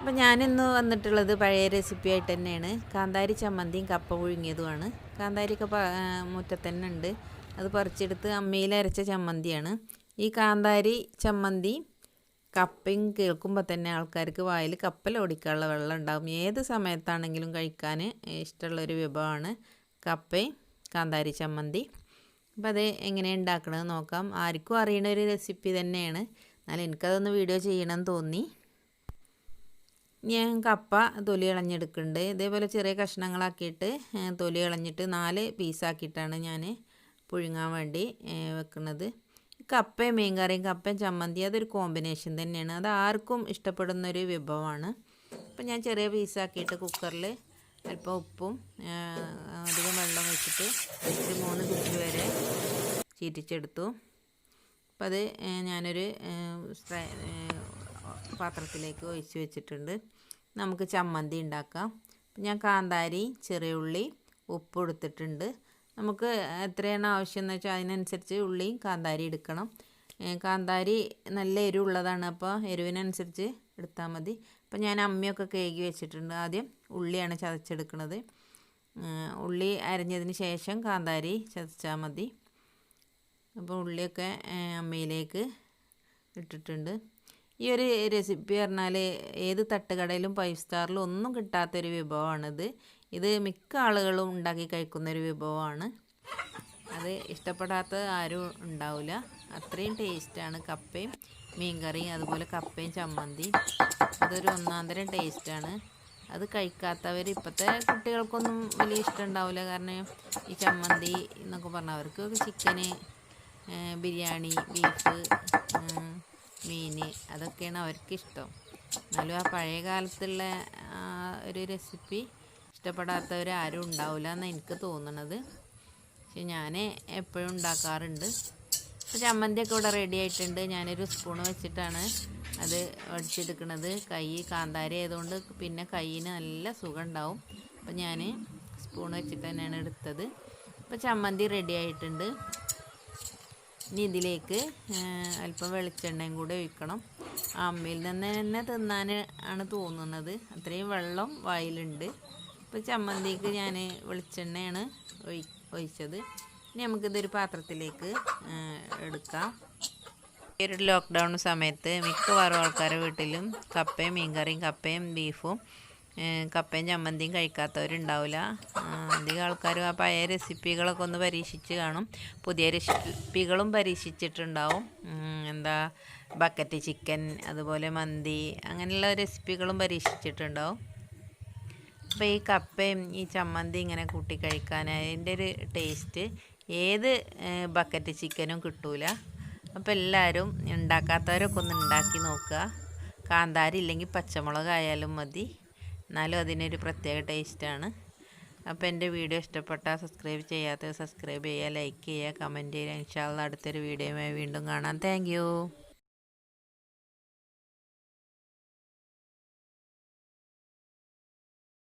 അപ്പോൾ ഞാനിന്ന് വന്നിട്ടുള്ളത് പഴയ റെസിപ്പി ആയിട്ട് തന്നെയാണ്. കാന്താരി ചമ്മന്തിയും കപ്പ പുഴുങ്ങിയതുമാണ്. കാന്താരിയൊക്കെ മുറ്റത്ത് തന്നെ ഉണ്ട്. അത് പറിച്ചെടുത്ത് അമ്മയിൽ അരച്ച ചമ്മന്തിയാണ്. ഈ കാന്താരി ചമ്മന്തി കപ്പയും കേൾക്കുമ്പോൾ തന്നെ ആൾക്കാർക്ക് വായിൽ കപ്പലോടിക്കാനുള്ള വെള്ളം ഉണ്ടാകും. ഏത് സമയത്താണെങ്കിലും കഴിക്കാൻ ഇഷ്ടമുള്ളൊരു വിഭവമാണ് കപ്പയും കാന്താരി ചമ്മന്തി. അപ്പോൾ അത് എങ്ങനെയാണ് ഉണ്ടാക്കണമെന്ന് നോക്കാം. ആർക്കും അറിയണ ഒരു റെസിപ്പി തന്നെയാണ്. എന്നാൽ എനിക്കതൊന്ന് വീഡിയോ ചെയ്യണമെന്ന് തോന്നി. ഞാൻ കപ്പ തൊലി കളഞ്ഞെടുക്കുന്നുണ്ട്. ഇതേപോലെ ചെറിയ കഷ്ണങ്ങളാക്കിയിട്ട് തൊലി കളഞ്ഞിട്ട് 4 പീസാക്കിയിട്ടാണ് ഞാൻ പുഴുങ്ങാൻ വേണ്ടി വെക്കുന്നത്. കപ്പയും മീൻകറിയും കപ്പയും ചമ്മന്തി അതൊരു കോമ്പിനേഷൻ തന്നെയാണ്. അത് ആർക്കും ഇഷ്ടപ്പെടുന്നൊരു വിഭവമാണ്. അപ്പം ഞാൻ ചെറിയ പീസാക്കിയിട്ട് കുക്കറിൽ അല്പം ഉപ്പും അധികം വെള്ളം വെച്ചിട്ട് ഒരു 3 വിസിൽ വരെ ചീറ്റിച്ചെടുത്തു. അപ്പം അത് ഞാനൊരു പാത്രത്തിലേക്ക് ഒഴിച്ച് വെച്ചിട്ടുണ്ട്. നമുക്ക് ചമ്മന്തി ഉണ്ടാക്കാം. ഞാൻ കാന്താരി, ചെറിയ ഉള്ളി, ഉപ്പ് എടുത്തിട്ടുണ്ട്. നമുക്ക് എത്രയാണ് ആവശ്യം എന്ന് വെച്ചാൽ അതിനനുസരിച്ച് ഉള്ളിയും കാന്താരി എടുക്കണം. കാന്താരി നല്ല എരിവുള്ളതാണ്, അപ്പോൾ എരിവിനനുസരിച്ച് എടുത്താൽ മതി. അപ്പോൾ ഞാൻ അമ്മിയൊക്കെ കഴുകി വെച്ചിട്ടുണ്ട്. ആദ്യം ഉള്ളിയാണ് ചതച്ചെടുക്കുന്നത്. ഉള്ളി അരിഞ്ഞതിന് ശേഷം കാന്താരി ചതച്ചാൽ മതി. അപ്പോൾ ഉള്ളിയൊക്കെ അമ്മയിലേക്ക് ഇട്ടിട്ടുണ്ട്. ഈ ഒരു റെസിപ്പി പറഞ്ഞാൽ ഏത് തട്ടുകടയിലും 5 സ്റ്റാറിലും ഒന്നും കിട്ടാത്തൊരു വിഭവമാണിത്. ഇത് മിക്ക ആളുകളും ഉണ്ടാക്കി കഴിക്കുന്നൊരു വിഭവമാണ്. അത് ഇഷ്ടപ്പെടാത്ത ആരും ഉണ്ടാവില്ല. അത്രയും ടേസ്റ്റാണ് കപ്പയും മീൻകറിയും അതുപോലെ കപ്പയും ചമ്മന്തി. അതൊരു ഒന്നാന്തരം ടേസ്റ്റാണ്. അത് കഴിക്കാത്തവർ ഇപ്പോഴത്തെ കുട്ടികൾക്കൊന്നും വലിയ ഇഷ്ടം ഉണ്ടാവില്ല. കാരണം ഈ ചമ്മന്തി എന്നൊക്കെ പറഞ്ഞാൽ അവർക്ക് ചിക്കന്, ബിരിയാണി, ബീഫ്, മീൻ അതൊക്കെയാണ് അവർക്കിഷ്ടം. എന്നാലും ആ പഴയ കാലത്തുള്ള ഒരു റെസിപ്പി ഇഷ്ടപ്പെടാത്തവർ ആരും ഉണ്ടാവില്ല എന്നാണ് എനിക്ക് തോന്നുന്നത്. പക്ഷെ ഞാൻ എപ്പോഴും ഉണ്ടാക്കാറുണ്ട്. ഇപ്പോൾ ചമ്മന്തിയൊക്കെ ഇവിടെ റെഡി ആയിട്ടുണ്ട്. ഞാനൊരു സ്പൂണ് വെച്ചിട്ടാണ് അത് വടിച്ചെടുക്കുന്നത്. കൈ കാന്താരി ആയതുകൊണ്ട് പിന്നെ കയ്യിന് നല്ല സുഖം ഉണ്ടാവും. അപ്പോൾ ഞാൻ സ്പൂൺ വെച്ചിട്ട് തന്നെയാണ് എടുത്തത്. ഇപ്പോൾ ചമ്മന്തി റെഡി ആയിട്ടുണ്ട്. ഇനി ഇതിലേക്ക് അല്പം വെളിച്ചെണ്ണയും കൂടെ ഒഴിക്കണം. അമ്മയിൽ നിന്ന് തന്നെ തിന്നാൻ ആണ് തോന്നുന്നത്. അത്രയും വെള്ളം വായിലുണ്ട്. ഇപ്പോൾ ചമ്മന്തിക്ക് ഞാൻ വെളിച്ചെണ്ണയാണ് ഒഴിച്ചത്. ഇനി നമുക്കിതൊരു പാത്രത്തിലേക്ക് എടുക്കാം. ഈ ഒരു ലോക്ക്ഡൗൺ സമയത്ത് മിക്കവാറും ആൾക്കാരുടെ വീട്ടിലും കപ്പയും മീൻകറിയും കപ്പയും ബീഫും കപ്പയും ചമ്മന്തിയും കഴിക്കാത്തവരുണ്ടാവില്ല. അധികം ആൾക്കാരും ആ പഴയ റെസിപ്പികളൊക്കെ ഒന്ന് പരീക്ഷിച്ച് കാണും. പുതിയ റെസിപ്പികളും പരീക്ഷിച്ചിട്ടുണ്ടാവും. എന്താ ബക്കറ്റ് ചിക്കൻ, അതുപോലെ മന്തി, അങ്ങനെയുള്ള റെസിപ്പികളും പരീക്ഷിച്ചിട്ടുണ്ടാവും. അപ്പോൾ ഈ കപ്പയും ഈ ചമ്മന്തി ഇങ്ങനെ കൂട്ടി കഴിക്കാൻ അതിൻ്റെ ഒരു ടേസ്റ്റ് ഏത് ബക്കറ്റ് ചിക്കനും കിട്ടൂല. അപ്പോൾ എല്ലാവരും ഉണ്ടാക്കാത്തവരൊക്കെ ഒന്ന് ഉണ്ടാക്കി നോക്കുക. കാന്താരി ഇല്ലെങ്കിൽ പച്ചമുളക് ആയാലും മതി, എന്നാലും അതിനൊരു പ്രത്യേക ടേസ്റ്റാണ്. അപ്പോൾ എൻ്റെ വീഡിയോ ഇഷ്ടപ്പെട്ടാൽ സബ്സ്ക്രൈബ് ചെയ്യാത്തവർ സബ്സ്ക്രൈബ് ചെയ്യുക, ലൈക്ക് ചെയ്യുക, കമൻറ്റ് ചെയ്യുക. ഇൻഷാ അല്ലാഹ് അടുത്തൊരു വീഡിയോയുമായി വീണ്ടും കാണാം. താങ്ക്